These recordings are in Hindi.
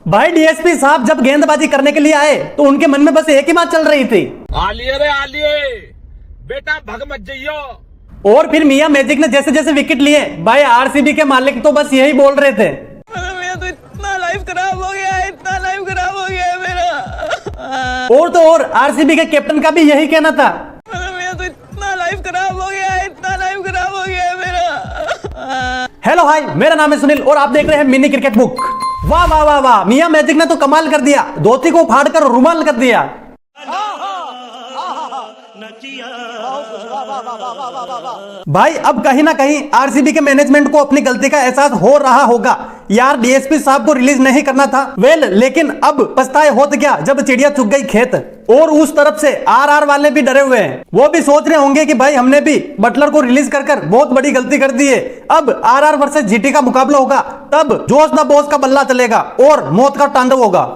भाई डीएसपी साहब जब गेंदबाजी करने के लिए आए तो उनके मन में बस एक ही बात चल रही थी, आलिए रे आलिए, बेटा भग मत जाइयो। और फिर मियां मैजिक ने जैसे जैसे विकेट लिए भाई आरसीबी के मालिक तो बस यही बोल रहे थे, मेरा तो इतना लाइफ खराब हो गया है, इतना लाइफ खराब हो गया है मेरा। और तो और आरसीबी के कैप्टन का भी यही कहना था, मेरा तो इतना लाइफ खराब हो गया है, इतना लाइफ खराब हो गया है मेरा। हेलो हाय, मेरा नाम है सुनील और आप देख रहे हैं मिनी क्रिकेट बुक। वाह वाह वाह वाह, मियां मैजिक ने तो कमाल कर दिया, धोती को फाड़कर रुमाल कर दिया। भाई अब कहीं ना कहीं आरसीबी के मैनेजमेंट को अपनी गलती का एहसास हो रहा होगा, यार डीएसपी साहब को रिलीज नहीं करना था। लेकिन अब पछताए होत क्या जब चिड़िया चुग गई खेत। और उस तरफ से आरआर वाले भी डरे हुए हैं, वो भी सोच रहे होंगे कि भाई हमने भी बटलर को रिलीज कर बहुत बड़ी गलती कर दी है। अब आरआर वर्सेस जीटी का मुकाबला होगा, तब जोश द बॉस का बल्ला चलेगा और मौत का तांडव होगा।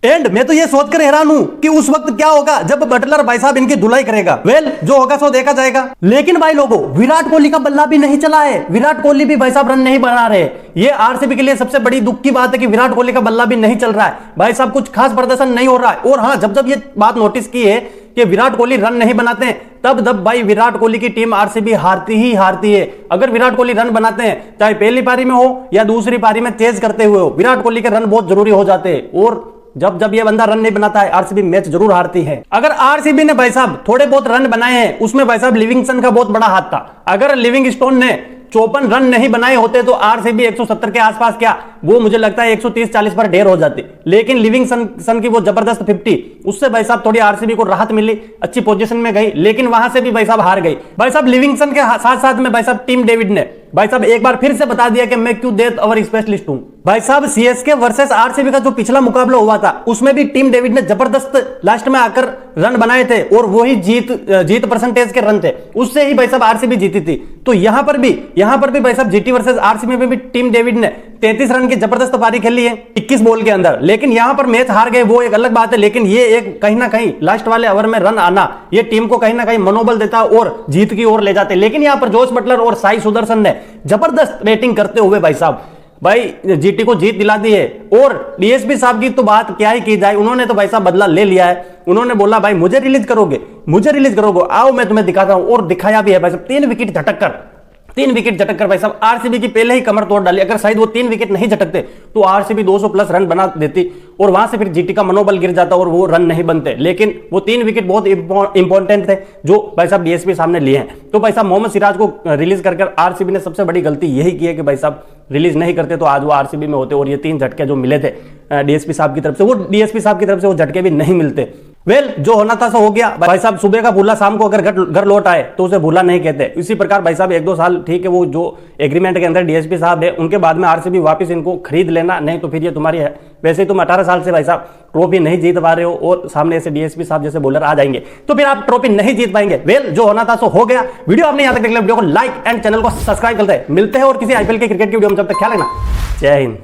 एंड मैं तो ये सोचकर हैरान हूं कि उस वक्त क्या होगा जब बटलर भाई साहब इनकी धुलाई करेगा। जो होगा सो देखा जाएगा। लेकिन भाई लोगों, विराट कोहली का बल्ला भी नहीं चला है, विराट कोहली भी भाई साहब रन नहीं बना रहे। ये आरसीबी के लिए सबसे बड़ी दुख की बात है कि विराट कोहली का बल्ला भी नहीं चल रहा है, भाई साहब कुछ खास प्रदर्शन नहीं हो रहा है। और हाँ, जब ये बात नोटिस की है कि विराट कोहली रन नहीं बनाते हैं, तब भाई विराट कोहली की टीम आरसीबी हारती ही हारती है। अगर विराट कोहली रन बनाते हैं, चाहे पहली पारी में हो या दूसरी पारी में चेज करते हुए हो, विराट कोहली के रन बहुत जरूरी हो जाते हैं। और जब ये बंदा रन नहीं बनाता है, आरसीबी मैच जरूर हारती है। अगर आरसीबी ने भाई साहब थोड़े बहुत रन बनाए हैं, उसमें भाई साहब लिविंगस्टन का बहुत बड़ा हाथ था। अगर लिविंगस्टोन ने 54 रन नहीं बनाए होते तो आरसीबी 170 के आसपास, क्या वो मुझे लगता है 130-40 पर ढेर हो जाती। लेकिन लिविंगस्टन की वो जबरदस्त 50, उससे भाई साहब थोड़ी आरसीबी को राहत मिली, अच्छी पोजीशन में गई, लेकिन वहां से भी भाई साहब हार गई। भाई साहब लिविंगस्टन के साथ साथ में भाई साहब टीम डेविड ने भाई साहब एक बार फिर से बता दिया कि मैं क्यों डेथ ओवर स्पेशलिस्ट हूं। भाई साहब सीएसके वर्सेस आरसीबी का जो पिछला मुकाबला हुआ था, उसमें भी टीम डेविड ने जबरदस्त लास्ट में आकर रन बनाए थे और वही जीत परसेंटेज के रन थे, उससे ही भाई साहब आरसीबी जीती थी। तो यहां पर भी भाई साहब जीटी वर्सेस आरसीबी में भी टीम डेविड ने 33 रन की जबरदस्त पारी खेली है 21 बॉल के अंदर। लेकिन यहां पर मैच हार गए, वो एक अलग बात है, लेकिन ये एक कहीं ना कहीं लास्ट वाले ओवर में रन आना ये टीम को कहीं ना कहीं मनोबल देता और जीत की ओर ले जाते। लेकिन यहां पर जोश बटलर और साई सुदर्शन ने जबरदस्त रेटिंग करते हुए भाई जीटी को जीत दिला दी है। और डीएसपी साहब की तो बात क्या ही की जाए, उन्होंने तो भाई साहब बदला ले लिया है। उन्होंने बोला भाई मुझे रिलीज करोगे, आओ मैं तुम्हें दिखाता हूं। और दिखाया भी है भाई साहब, 3 विकेट झटक कर भाई साहब आरसीबी की पहले ही कमर तोड़ डाली। अगर शायद वो 3 विकेट नहीं झटकते तो आरसीबी 200 प्लस रन बना देती और वहां से फिर जीटी का मनोबल गिर जाता और वो रन नहीं बनते। लेकिन वो 3 विकेट बहुत इंपॉर्टेंट थे जो भाई साहब डीएसपी सामने लिए हैं। तो भाई साहब मोहम्मद सिराज को रिलीज कर आरसीबी ने सबसे बड़ी गलती यही की है कि भाई साहब रिलीज नहीं करते तो आज वो आरसीबी में होते और ये 3 झटके जो मिले थे डीएसपी साहब की तरफ से, वो डीएसपी साहब की तरफ से वो झटके भी नहीं मिलते। जो होना था सो हो गया। भाई साहब सुबह का भूला शाम को अगर घर लौट आए तो उसे भूला नहीं कहते। इसी प्रकार भाई साहब 1-2 साल ठीक है, वो जो एग्रीमेंट के अंदर डीएसपी साहब है उनके बाद में आरसीबी वापस इनको खरीद लेना, नहीं तो फिर ये तुम्हारी है। वैसे ही तुम 18 साल से भाई साहब ट्रॉफी नहीं जीत पा रहे हो और सामने ऐसे डीएसपी साहब जैसे बॉलर आ जाएंगे तो फिर आप ट्रॉफी नहीं जीत पाएंगे। जो होना था सो हो गया। वीडियो आपने यहां तक देख लिया, वीडियो को लाइक एंड चैनल को सब्सक्राइब करते हैं। मिलते हैं और किसी आईपीएल के क्रिकेट की वीडियो में, जब तक ख्याल रखना। जय हिंद।